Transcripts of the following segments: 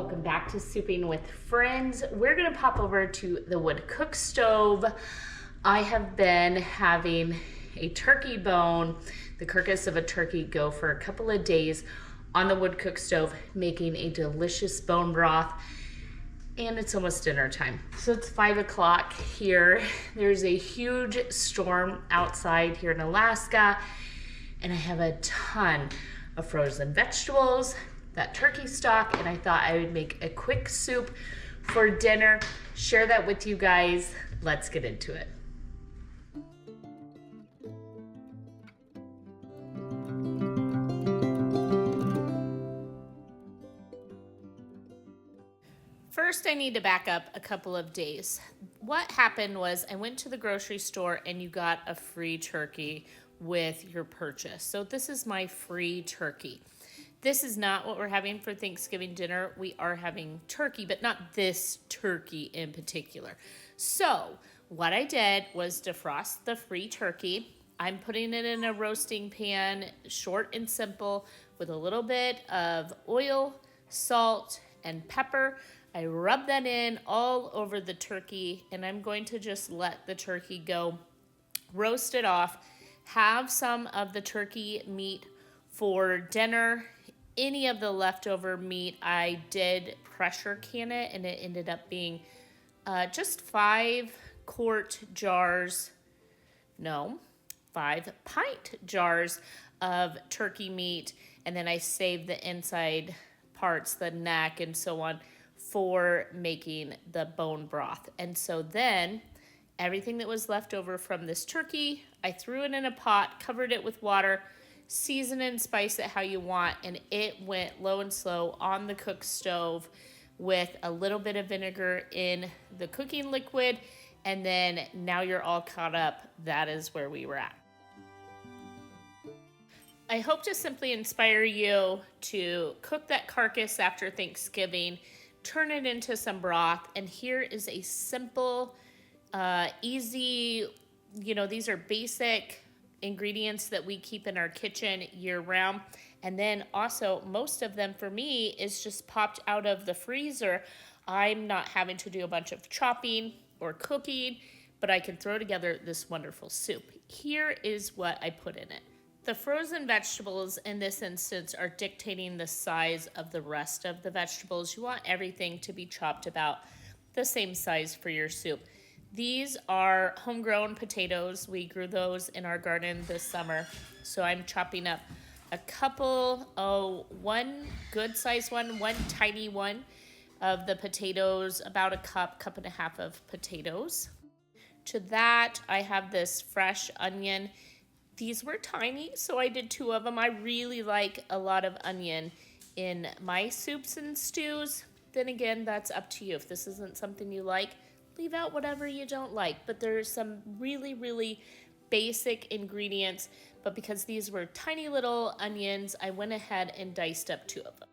welcome back to Souping with Friends. We're gonna pop over to the wood cook stove. I have been having a turkey bone, the carcass of a turkey, go for a couple of days on the wood cook stove, making a delicious bone broth. And it's almost dinner time. So it's 5 o'clock here. There's a huge storm outside here in Alaska, and I have a ton of frozen vegetables, that turkey stock, and I thought I would make a quick soup for dinner, share that with you guys. Let's get into it. First, I need to back up a couple of days. What happened was I went to the grocery store and you got a free turkey with your purchase. So this is my free turkey. This is not what we're having for Thanksgiving dinner. We are having turkey, but not this turkey in particular. So what I did was defrost the free turkey. I'm putting it in a roasting pan, short and simple, with a little bit of oil, salt, and pepper. I rub that in all over the turkey, and I'm going to just let the turkey go, roast it off, have some of the turkey meat for dinner. Any of the leftover meat, I did pressure can it, and it ended up being just 5 pint jars of turkey meat, and then I saved the inside parts, the neck and so on, for making the bone broth. And so then everything that was left over from this turkey, I threw it in a pot, covered it with water, season and spice it how you want, and it went low and slow on the cook stove with a little bit of vinegar in the cooking liquid, and then now you're all caught up. That is where we were at. I hope to simply inspire you to cook that carcass after Thanksgiving, turn it into some broth, and here is a simple, easy, these are basic ingredients that we keep in our kitchen year round. And then also most of them for me is just popped out of the freezer. I'm not having to do a bunch of chopping or cooking, but I can throw together this wonderful soup. Here is what I put in it. The frozen vegetables in this instance are dictating the size of the rest of the vegetables. You want everything to be chopped about the same size for your soup. These are homegrown potatoes. We grew those in our garden this summer. So I'm chopping up a couple, one good size one tiny one of the potatoes, about a cup and a half of potatoes. To that, I have this fresh onion. These were tiny, so I did 2 of them. I really like a lot of onion in my soups and stews. Then again, that's up to you. If this isn't something you like, leave out whatever you don't like. But there's some really, really basic ingredients. But because these were tiny little onions, I went ahead and diced up 2 of them.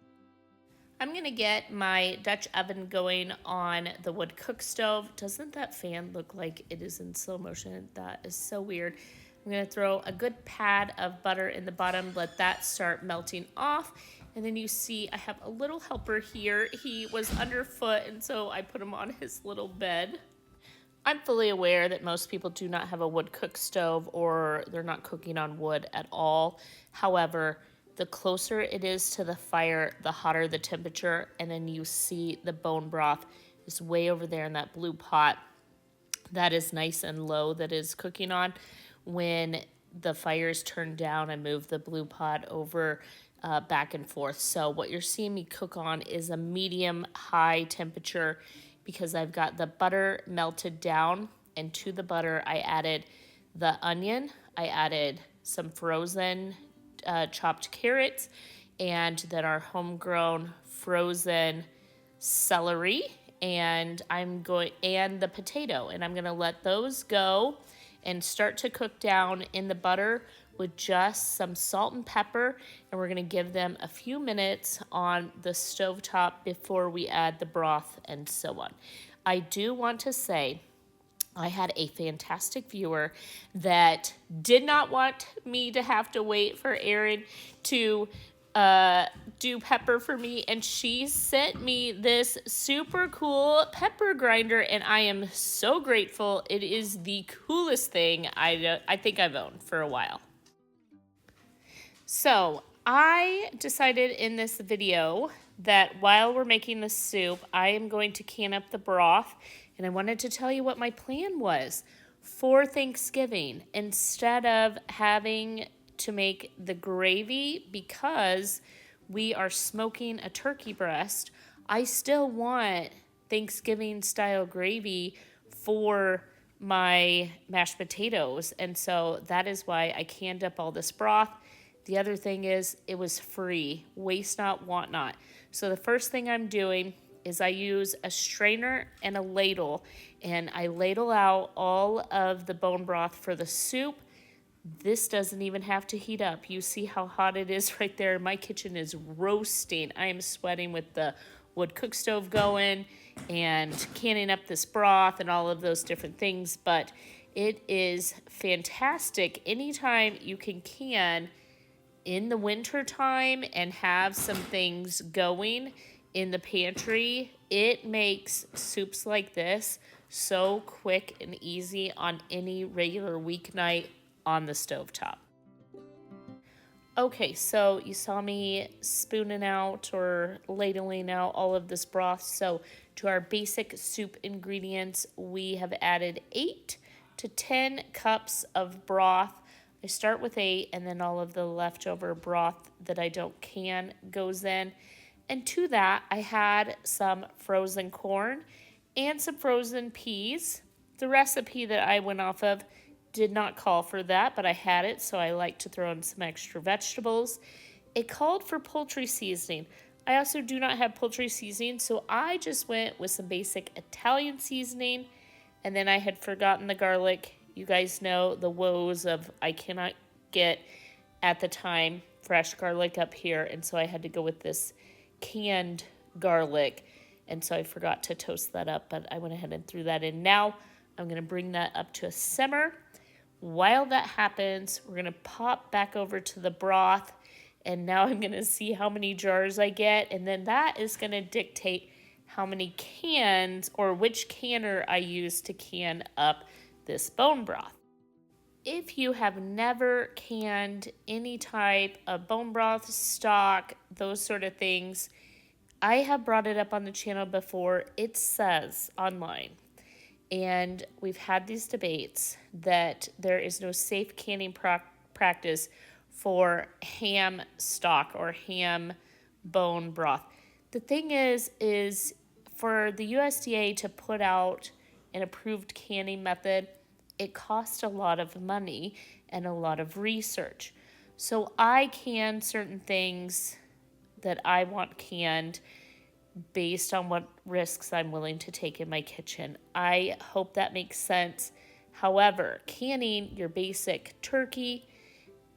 I'm gonna get my Dutch oven going on the wood cook stove. Doesn't that fan look like it is in slow motion? That is so weird. I'm gonna throw a good pad of butter in the bottom, let that start melting off. And then you see I have a little helper here. He was underfoot, and so I put him on his little bed. I'm fully aware that most people do not have a wood cook stove, or they're not cooking on wood at all. However, the closer it is to the fire, the hotter the temperature, and then you see the bone broth is way over there in that blue pot that is nice and low, that is cooking on. When the fire's turned down, I move the blue pot over back and forth. So what you're seeing me cook on is a medium high temperature, because I've got the butter melted down, and to the butter I added the onion, I added some frozen chopped carrots, and then our homegrown frozen celery, and the potato, and I'm gonna let those go and start to cook down in the butter with just some salt and pepper, and we're gonna give them a few minutes on the stovetop before we add the broth and so on. I do want to say I had a fantastic viewer that did not want me to have to wait for Aaron to do pepper for me, and she sent me this super cool pepper grinder, and I am so grateful. It is the coolest thing I think I've owned for a while. So I decided in this video that while we're making the soup, I am going to can up the broth, and I wanted to tell you what my plan was for Thanksgiving instead of having to make the gravy. Because we are smoking a turkey breast, I still want Thanksgiving style gravy for my mashed potatoes, and so that is why I canned up all this broth. The other thing is it was free, waste not, want not. So the first thing I'm doing is I use a strainer and a ladle, and I ladle out all of the bone broth for the soup. This doesn't even have to heat up. You see how hot it is right there. My kitchen is roasting. I am sweating with the wood cook stove going and canning up this broth and all of those different things. But it is fantastic. Anytime you can in the winter time and have some things going in the pantry, it makes soups like this so quick and easy on any regular weeknight on the stovetop. Okay, so you saw me spooning out or ladling out all of this broth. So to our basic soup ingredients, we have added 8 to 10 cups of broth. I start with 8, and then all of the leftover broth that I don't can goes in. And to that, I had some frozen corn and some frozen peas. The recipe that I went off of did not call for that, but I had it, so I like to throw in some extra vegetables. It called for poultry seasoning. I also do not have poultry seasoning, so I just went with some basic Italian seasoning, and then I had forgotten the garlic. You guys know the woes of I cannot get, at the time, fresh garlic up here, and so I had to go with this canned garlic, and so I forgot to toast that up, but I went ahead and threw that in. Now I'm going to bring that up to a simmer. While that happens, we're going to pop back over to the broth, and now I'm going to see how many jars I get, and then that is going to dictate how many cans or which canner I use to can up this bone broth. If you have never canned any type of bone broth, stock, those sort of things, I have brought it up on the channel before. It says online, and we've had these debates, that there is no safe canning practice for ham stock or ham bone broth. The thing is for the USDA to put out an approved canning method, it costs a lot of money and a lot of research. So I can certain things that I want canned based on what risks I'm willing to take in my kitchen. I hope that makes sense. However, canning your basic turkey,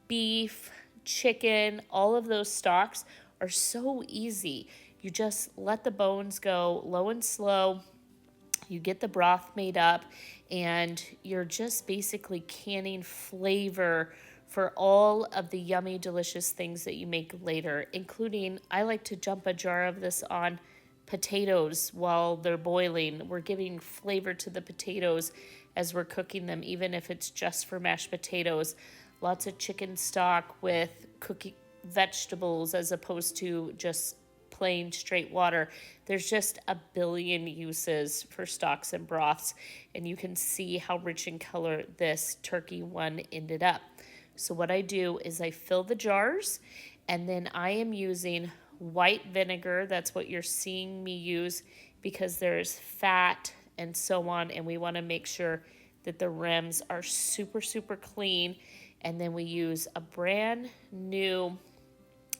beef, chicken, all of those stocks are so easy. You just let the bones go low and slow. You get the broth made up, and you're just basically canning flavor for all of the yummy, delicious things that you make later, including, I like to dump a jar of this on potatoes while they're boiling. We're giving flavor to the potatoes as we're cooking them, even if it's just for mashed potatoes. Lots of chicken stock with cooking vegetables as opposed to just plain straight water. There's just a billion uses for stocks and broths, and you can see how rich in color this turkey one ended up. So what I do is I fill the jars, and then I am using white vinegar. That's what you're seeing me use because there's fat and so on, and we want to make sure that the rims are super, super clean. And then we use a brand new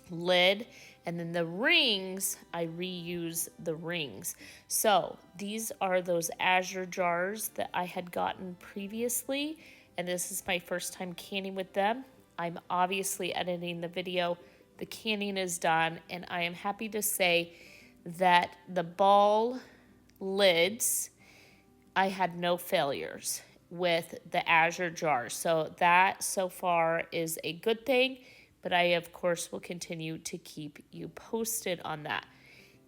lid, and then the rings, I reuse the rings. So these are those azure jars that I had gotten previously, and this is my first time canning with them. I'm obviously editing the video. The canning is done, and I am happy to say that the ball lids, I had no failures with the azure jars. So that so far is a good thing. but I, of course, will continue to keep you posted on that.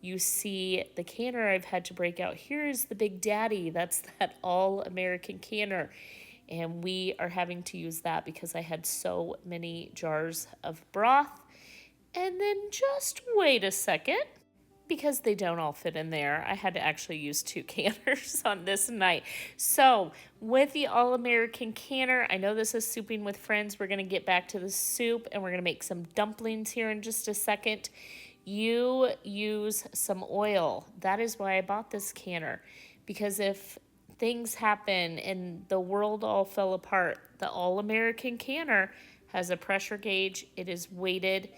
You see the canner I've had to break out. Here is the Big Daddy. That's that all-American canner. And we are having to use that because I had so many jars of broth. And then just wait a second, because they don't all fit in there, I had to actually use 2 canners on this night. So with the all-American canner, I know this is souping with friends. We're gonna get back to the soup and we're gonna make some dumplings here in just a second. You use some oil. That is why I bought this canner, because if things happen and the world all fell apart, the all-American canner has a pressure gauge. It is weighted.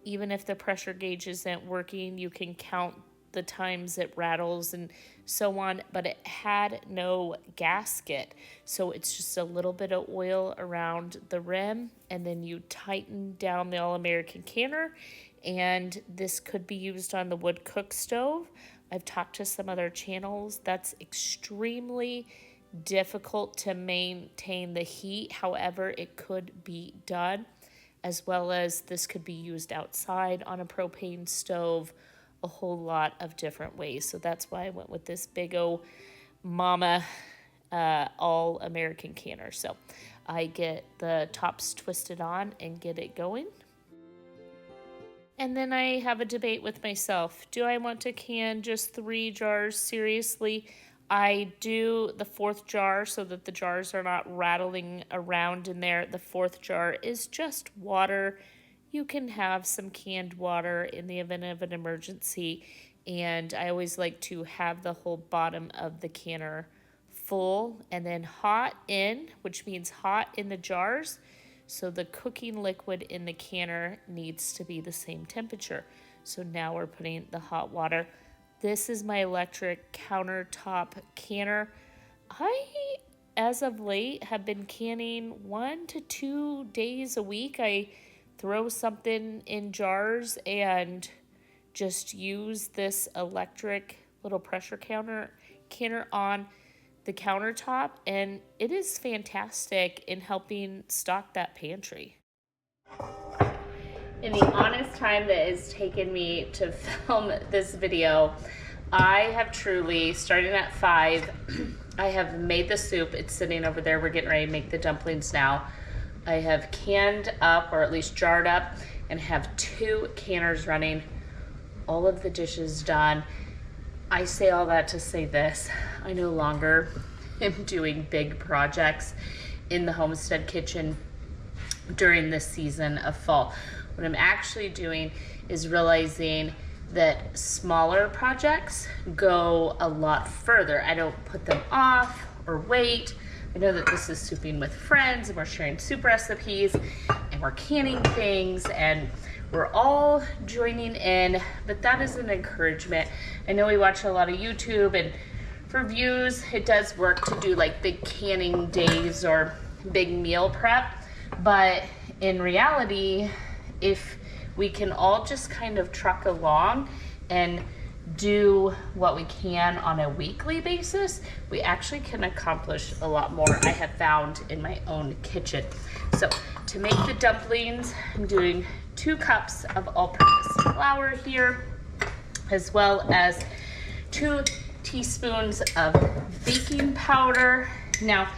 Even if the pressure gauge isn't working, you can count the times it rattles and so on, but it had no gasket. So it's just a little bit of oil around the rim, and then you tighten down the all-American canner, and this could be used on the wood cook stove. I've talked to some other channels. That's extremely difficult to maintain the heat. However, it could be done, as well as this could be used outside on a propane stove, a whole lot of different ways. So that's why I went with this big old mama all-American canner. So I get the tops twisted on and get it going. And then I have a debate with myself. Do I want to can just 3 jars? Seriously, I do the 4th jar so that the jars are not rattling around in there. The 4th jar is just water. You can have some canned water in the event of an emergency. And I always like to have the whole bottom of the canner full and then hot in, which means hot in the jars. So the cooking liquid in the canner needs to be the same temperature. So now we're putting the hot water. This is my electric countertop canner. I, as of late, have been canning 1 to 2 days a week. I throw something in jars and just use this electric little pressure canner on the countertop, and it is fantastic in helping stock that pantry. In the honest time that it's taken me to film this video, I have truly, starting at 5, I have made the soup. It's sitting over there. We're getting ready to make the dumplings now. I have canned up, or at least jarred up, and have 2 canners running. All of the dishes done. I say all that to say this. I no longer am doing big projects in the homestead kitchen during this season of fall. What I'm actually doing is realizing that smaller projects go a lot further. I don't put them off or wait. I know that this is souping with friends and we're sharing soup recipes and we're canning things and we're all joining in, but that is an encouragement. I know we watch a lot of YouTube, and for views, it does work to do like big canning days or big meal prep, but in reality, if we can all just kind of truck along and do what we can on a weekly basis, we actually can accomplish a lot more, I have found in my own kitchen. So to make the dumplings, I'm doing 2 cups of all-purpose flour here, as well as 2 teaspoons of baking powder. Now,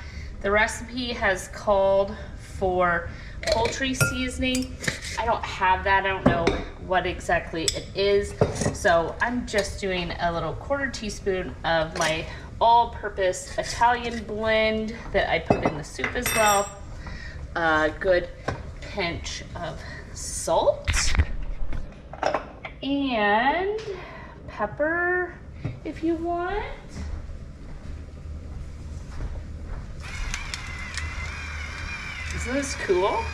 the recipe has called for poultry seasoning. I don't have that. I don't know what exactly it is. So I'm just doing a little 1/4 teaspoon of my all-purpose Italian blend that I put in the soup as well. A good pinch of salt and pepper if you want. Isn't this cool?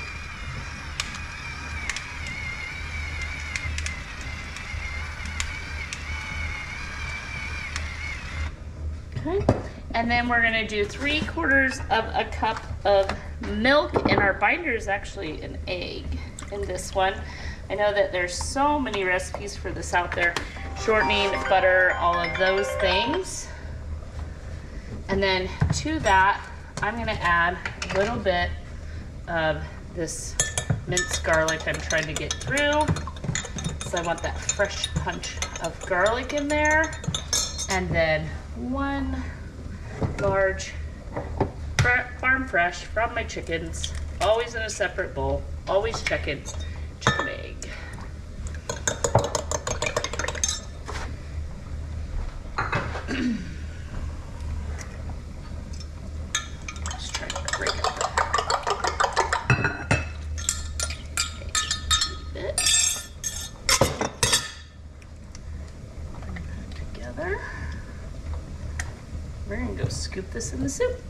Okay, and then we're gonna do 3/4 of a cup of milk, and our binder is actually an egg in this one. I know that there's so many recipes for this out there, shortening, butter, all of those things. And then to that, I'm gonna add a little bit of this minced garlic I'm trying to get through. So I want that fresh punch of garlic in there. And then 1 large farm fresh from my chickens, always in a separate bowl, always checking chicken egg. Just trying to break it a bit. Bring that together. We're gonna go scoop this in the soup.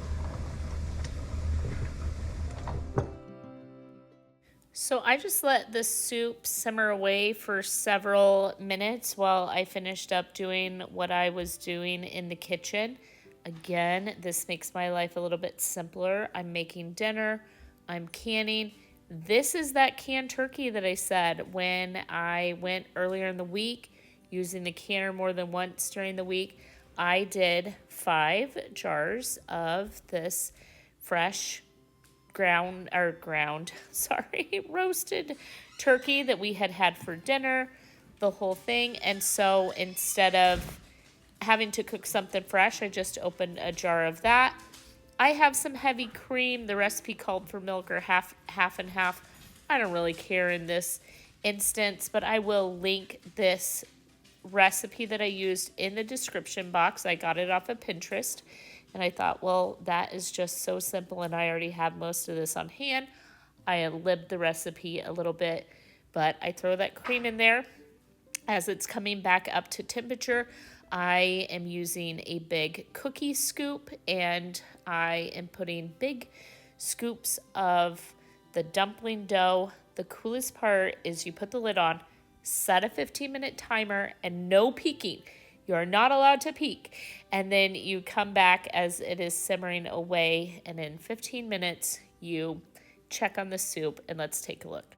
So I just let the soup simmer away for several minutes while I finished up doing what I was doing in the kitchen. Again, this makes my life a little bit simpler. I'm making dinner, I'm canning. This is that canned turkey that I said when I went earlier in the week using the canner more than once during the week. I did 5 jars of this fresh roasted turkey that we had for dinner, the whole thing. And so instead of having to cook something fresh, I just opened a jar of that. I have some heavy cream. The recipe called for milk or half and half. I don't really care in this instance, but I will link this recipe that I used in the description box. I got it off of Pinterest. And I thought, well, that is just so simple, and I already have most of this on hand. I libbed the recipe a little bit, but I throw that cream in there. As it's coming back up to temperature, I am using a big cookie scoop, and I am putting big scoops of the dumpling dough. The coolest part is you put the lid on, set a 15-minute timer, and no peeking. You are not allowed to peek. And then you come back as it is simmering away, and in 15 minutes, you check on the soup, and let's take a look.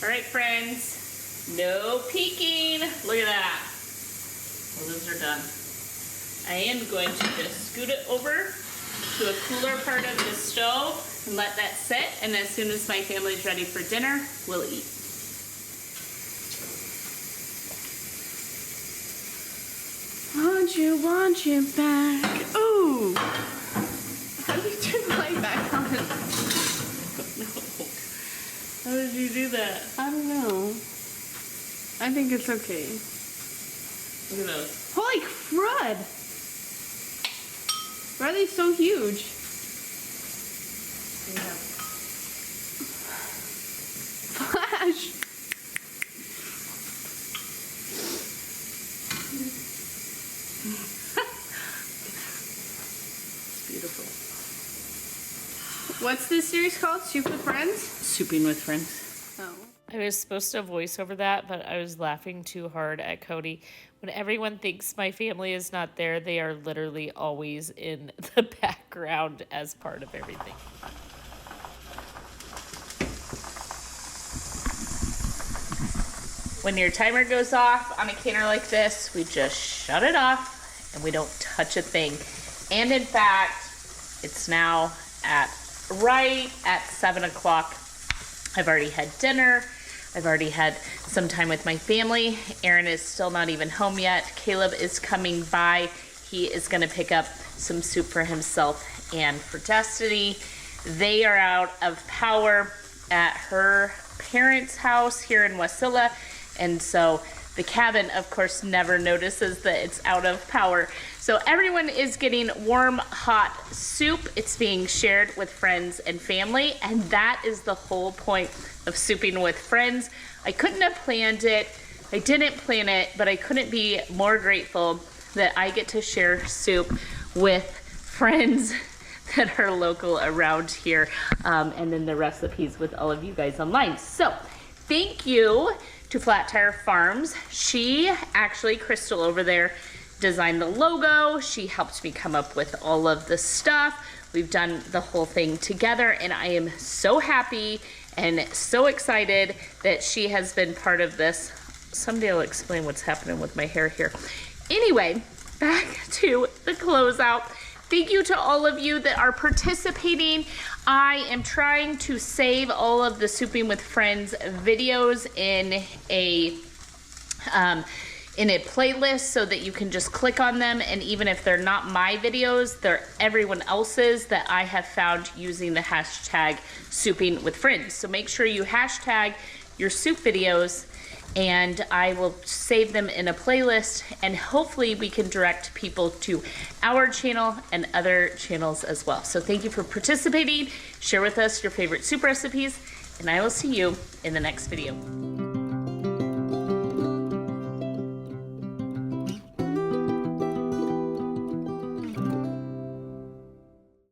All right, friends, no peeking. Look at that. Well, those are done. I am going to just scoot it over to a cooler part of the stove and let that sit, and as soon as my family's ready for dinner, we'll eat. Want you back. Ooh. How did you turn the light back on? No. How did you do that? I don't know. I think it's okay. Look at those. Holy crud! Why are they so huge? Yeah. Flash! Beautiful. What's this series called? Soup with Friends? Souping with Friends. Oh. I was supposed to voice over that, but I was laughing too hard at Cody. When everyone thinks my family is not there, they are literally always in the background as part of everything. When your timer goes off on a canner like this, we just shut it off and we don't touch a thing. And in fact, it's now right at 7 o'clock. I've already had dinner. I've already had some time with my family. Aaron is still not even home yet. Caleb is coming by. He is gonna pick up some soup for himself and for Destiny. They are out of power at her parents' house here in Wasilla. And so the cabin, of course, never notices that it's out of power. So everyone is getting warm, hot soup. It's being shared with friends and family, and that is the whole point of Souping with Friends. I couldn't have planned it. I didn't plan it, but I couldn't be more grateful that I get to share soup with friends that are local around here, and then the recipes with all of you guys online. So thank you to Flat Tire Farms. She actually, Crystal over there, designed the logo. She helped me come up with all of the stuff. We've done the whole thing together, and I am so happy and so excited that she has been part of this. Someday I'll explain what's happening with my hair here. Anyway, back to the closeout. Thank you to all of you that are participating. I am trying to save all of the Souping with Friends videos in a playlist so that you can just click on them, and even if they're not my videos, they're everyone else's that I have found using the hashtag Souping with Friends. So make sure you hashtag your soup videos, and I will save them in a playlist, and hopefully we can direct people to our channel and other channels as well. So thank you for participating. Share with us your favorite soup recipes, and I will see you in the next video.